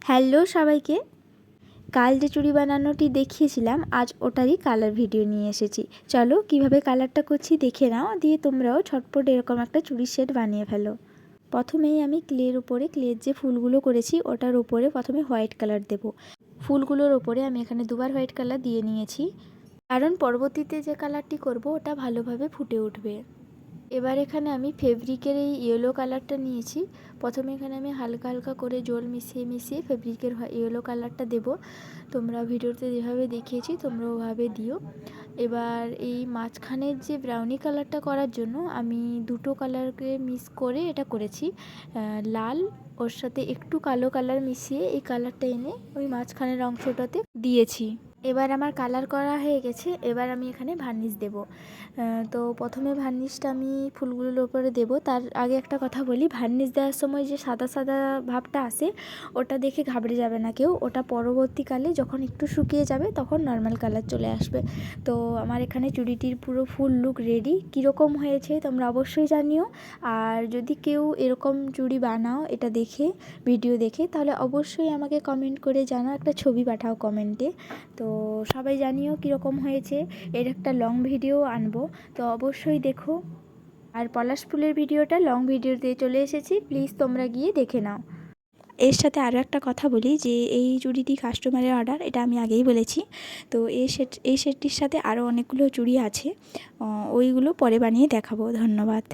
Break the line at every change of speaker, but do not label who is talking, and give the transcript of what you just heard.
Hello সবাইকে। কাল যে চুড়ি বানানোটি দেখিয়েছিলাম আজ ওটারই কালার ভিডিও নিয়ে এসেছি। চলো কিভাবে কালারটা করছি দেখে নাও, দিয়ে তোমরাও ছটপট এরকম একটা চুড়ির সেট বানিয়ে ফেলো। প্রথমেই আমি ক্লের যে ফুলগুলো করেছি ওটার উপরে প্রথমে হোয়াইট কালার দেব। ফুলগুলোর ওপরে আমি এখানে দুবার হোয়াইট কালার দিয়ে নিয়েছি, কারণ পরবর্তীতে যে কালারটি করব ওটা ভালোভাবে ফুটে উঠবে। এবার এখানে আমি ফেব্রিকের এই ইয়েলো কালারটা নিয়েছি। প্রথমে এখানে আমি হালকা হালকা করে জল মিশিয়ে মিশিয়ে ফেব্রিকের ইয়েলো কালারটা দেব। তোমরা ভিডিওতে যেভাবে দেখিয়েছি তোমরা ওভাবে দিও। এবার এই মাঝখানের যে ব্রাউনি কালারটা করার জন্য আমি দুটো কালারকে মিক্স করে এটা করেছি। লাল ওর সাথে একটু কালো কালার মিশিয়ে এই কালারটা এনে ওই মাঝখানের অংশটাতে দিয়েছি। এবার আমার কালার করা হয়ে গেছে। এবার আমি এখানে ভার্নিশ দেব। তো প্রথমে ভার্নিশটা আমি ফুলগুলোর ওপরে দেব। তার আগে একটা কথা বলি, ভার্নিশ দেওয়ার সময় যে সাদা সাদা ভাবটা আসে ওটা দেখে ঘাবড়ে যাবে না কেউ। ওটা পরবর্তীকালে যখন একটু শুকিয়ে যাবে তখন নর্মাল কালার চলে আসবে। তো আমার এখানে চুড়িটির পুরো ফুল লুক রেডি। কীরকম হয়েছে তোমরা অবশ্যই জানিও। আর যদি কেউ এরকম চুড়ি বানাও এটা দেখে, ভিডিও দেখে, তাহলে অবশ্যই আমাকে কমেন্ট করে জানাও, একটা ছবি পাঠাও কমেন্টে। তো সবাই জানিও কীরকম হয়েছে। এর একটা লং ভিডিও আনবো, তো অবশ্যই দেখো। আর পলাশ ফুলের ভিডিওটা লং ভিডিও দিয়ে চলে এসেছি, প্লিজ তোমরা গিয়ে দেখে নাও। এর সাথে আরও একটা কথা বলি যে এই চুড়িটি কাস্টমারের অর্ডার, এটা আমি আগেই বলেছি। তো এই সেটটির সাথে আরও অনেকগুলো চুড়ি আছে, ওইগুলো পরে বানিয়ে দেখাবো। ধন্যবাদ।